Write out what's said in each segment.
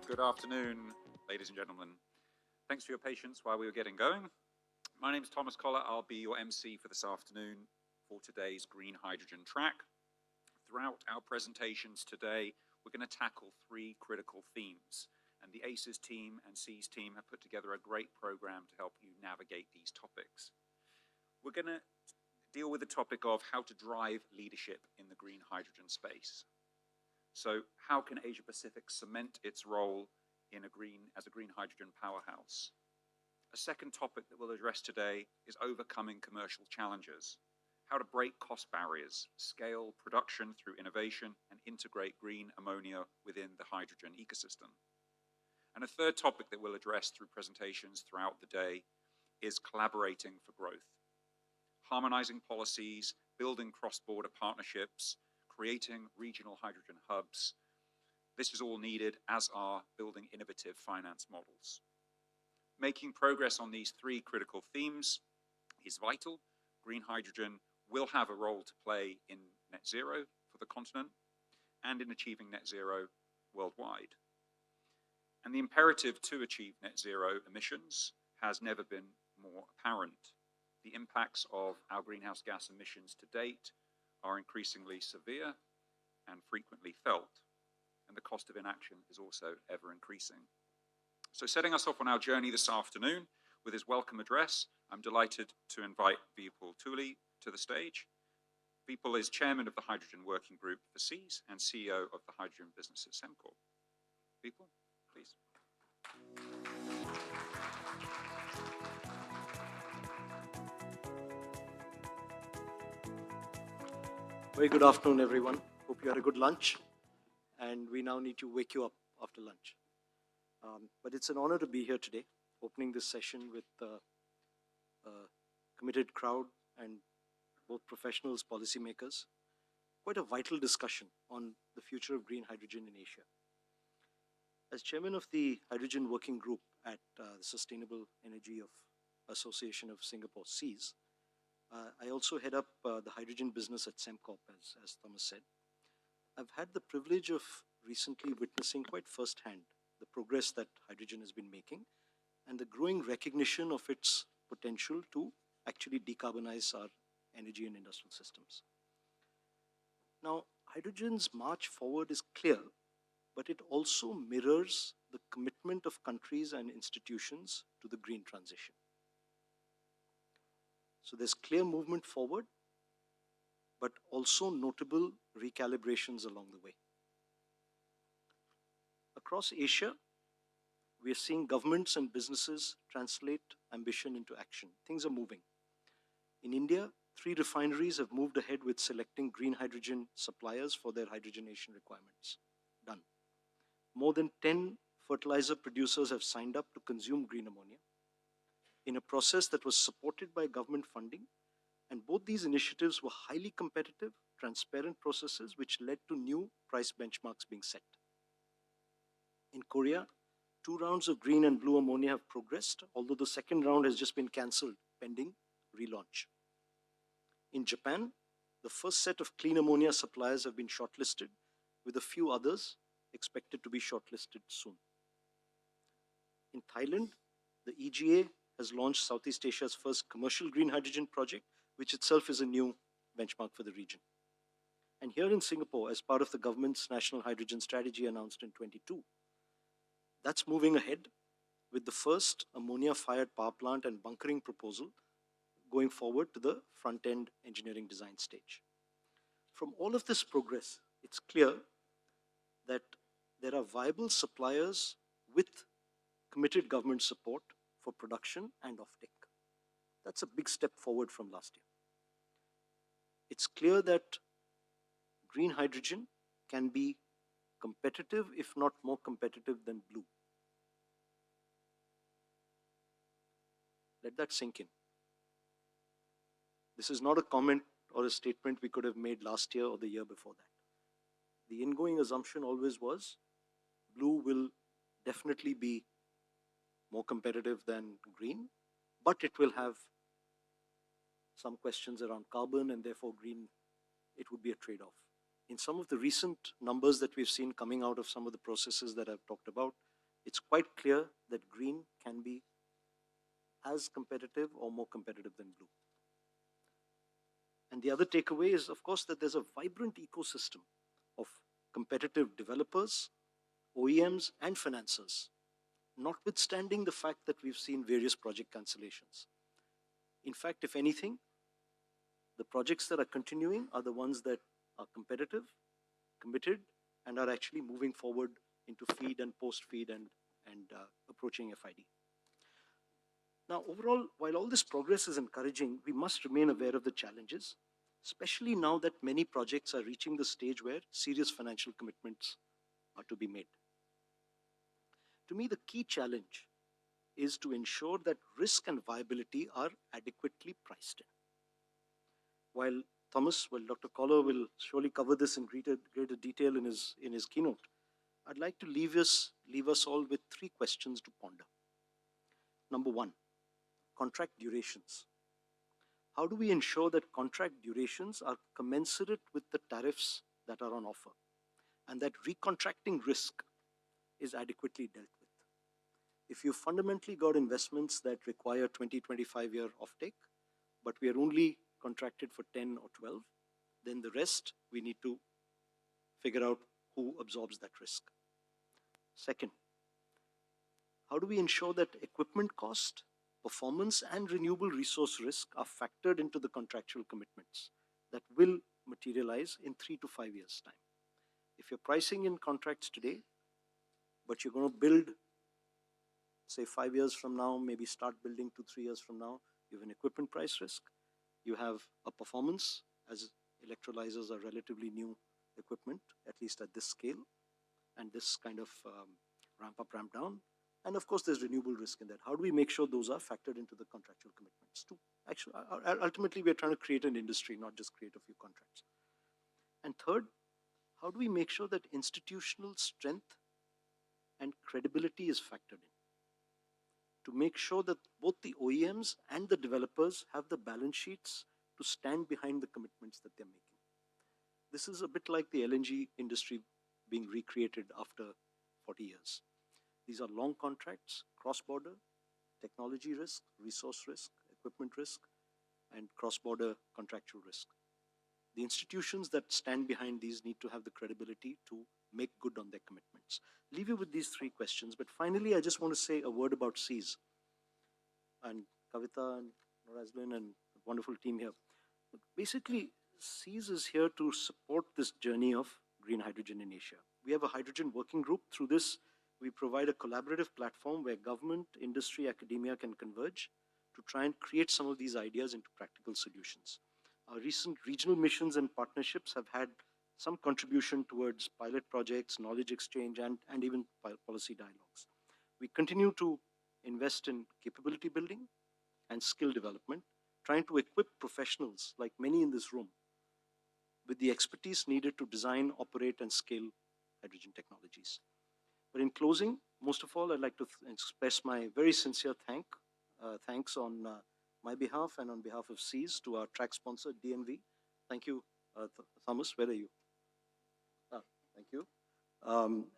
Good afternoon, ladies and gentlemen. Thanks for your patience while we were getting going. My name is Thomas Collar. I'll be your MC for this afternoon for today's Green Hydrogen track. Throughout our presentations today, we're going to tackle three critical themes, and the ACES team and SEAS team have put together a great program to help you navigate these topics. We're going to deal with the topic of how to drive leadership in the green hydrogen space. So how can Asia Pacific cement its role as a green hydrogen powerhouse? A second topic that we'll address today is overcoming commercial challenges, how to break cost barriers, scale production through innovation, and integrate green ammonia within the hydrogen ecosystem. And a third topic that we'll address through presentations throughout the day is collaborating for growth, harmonizing policies, building cross-border partnerships, creating regional hydrogen hubs. This is all needed, as are building innovative finance models. Making progress on these three critical themes is vital. Green hydrogen will have a role to play in net zero for the continent and in achieving net zero worldwide. And the imperative to achieve net zero emissions has never been more apparent. The impacts of our greenhouse gas emissions to date are increasingly severe and frequently felt, and the cost of inaction is also ever increasing. So setting us off on our journey this afternoon with his welcome address, I'm delighted to invite Vipul Tuli to the stage. Vipul is chairman of the Hydrogen Working Group for SEAS and CEO of the hydrogen business at Sembcorp. Vipul, please. Very good afternoon, everyone. Hope you had a good lunch, and we now need to wake you up after lunch. But it's an honor to be here today, opening this session with a committed crowd and both professionals, policymakers. Quite a vital discussion on the future of green hydrogen in Asia. As chairman of the Hydrogen Working Group at the Sustainable Energy Association of Singapore, SEAS, I also head up the hydrogen business at Sembcorp, as Thomas said. I've had the privilege of recently witnessing quite firsthand the progress that hydrogen has been making and the growing recognition of its potential to actually decarbonize our energy and industrial systems. Now, hydrogen's march forward is clear, but it also mirrors the commitment of countries and institutions to the green transition. So there's clear movement forward, but also notable recalibrations along the way. Across Asia, we are seeing governments and businesses translate ambition into action. Things are moving. In India, 3 refineries have moved ahead with selecting green hydrogen suppliers for their hydrogenation requirements. Done. More than 10 fertilizer producers have signed up to consume green ammonia in a process that was supported by government funding, and both these initiatives were highly competitive, transparent processes which led to new price benchmarks being set. In Korea, 2 rounds of green and blue ammonia have progressed, although the second round has just been cancelled pending relaunch. In Japan, the first set of clean ammonia suppliers have been shortlisted, with a few others expected to be shortlisted soon. In Thailand, the EGA has launched Southeast Asia's first commercial green hydrogen project, which itself is a new benchmark for the region. And here in Singapore, as part of the government's national hydrogen strategy announced in 22, that's moving ahead with the first ammonia-fired power plant and bunkering proposal going forward to the front-end engineering design stage. From all of this progress, it's clear that there are viable suppliers with committed government support for production and offtake. That's a big step forward from last year. It's clear that green hydrogen can be competitive, if not more competitive than blue. Let that sink in. This is not a comment or a statement we could have made last year or the year before that. The ingoing assumption always was blue will definitely be more competitive than green, but it will have some questions around carbon, and therefore green, it would be a trade-off. In some of the recent numbers that we've seen coming out of some of the processes that I've talked about, it's quite clear that green can be as competitive or more competitive than blue. And the other takeaway is, of course, that there's a vibrant ecosystem of competitive developers, OEMs, and financiers, notwithstanding the fact that we've seen various project cancellations. In fact, if anything, the projects that are continuing are the ones that are competitive, committed, and are actually moving forward into feed and post-feed and approaching FID. Now, overall, while all this progress is encouraging, we must remain aware of the challenges, especially now that many projects are reaching the stage where serious financial commitments are to be made. To me, the key challenge is to ensure that risk and viability are adequately priced in. While Dr. Koller will surely cover this in greater detail in his keynote, I'd like to leave us all with 3 questions to ponder. Number 1, contract durations. How do we ensure that contract durations are commensurate with the tariffs that are on offer, and that recontracting risk is adequately dealt with? If you fundamentally got investments that require 20-25-year offtake, but we are only contracted for 10 or 12, then the rest we need to figure out who absorbs that risk. Second, how do we ensure that equipment cost, performance, and renewable resource risk are factored into the contractual commitments that will materialize in 3 to 5 years' time? If you're pricing in contracts today, but you're going to build, say 5 years from now, maybe start building 2 to 3 years from now, you have an equipment price risk, you have a performance, as electrolyzers are relatively new equipment, at least at this scale, and this kind of ramp up, ramp down. And of course, there's renewable risk in that. How do we make sure those are factored into the contractual commitments too? Actually, ultimately, we're trying to create an industry, not just create a few contracts. And third, how do we make sure that institutional strength and credibility is factored in, to make sure that both the OEMs and the developers have the balance sheets to stand behind the commitments that they're making? This is a bit like the LNG industry being recreated after 40 years. These are long contracts, cross-border, technology risk, resource risk, equipment risk, and cross-border contractual risk. The institutions that stand behind these need to have the credibility to make good on their commitments. Leave you with these 3 questions, but finally, I just want to say a word about SEAS. And Kavita and Norazlin and the wonderful team here. Basically, SEAS is here to support this journey of green hydrogen in Asia. We have a hydrogen working group. Through this, we provide a collaborative platform where government, industry, academia can converge to try and create some of these ideas into practical solutions. Our recent regional missions and partnerships have had some contribution towards pilot projects, knowledge exchange, and even policy dialogues. We continue to invest in capability building and skill development, trying to equip professionals, like many in this room, with the expertise needed to design, operate, and scale hydrogen technologies. But in closing, most of all, I'd like to express my very sincere thanks on my behalf and on behalf of SEAS to our track sponsor, DNV. Thank you, Thomas, where are you? Thank you.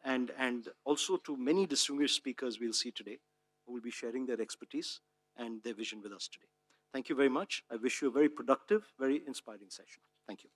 And also to many distinguished speakers we'll see today, who will be sharing their expertise and their vision with us today. Thank you very much. I wish you a very productive, very inspiring session. Thank you.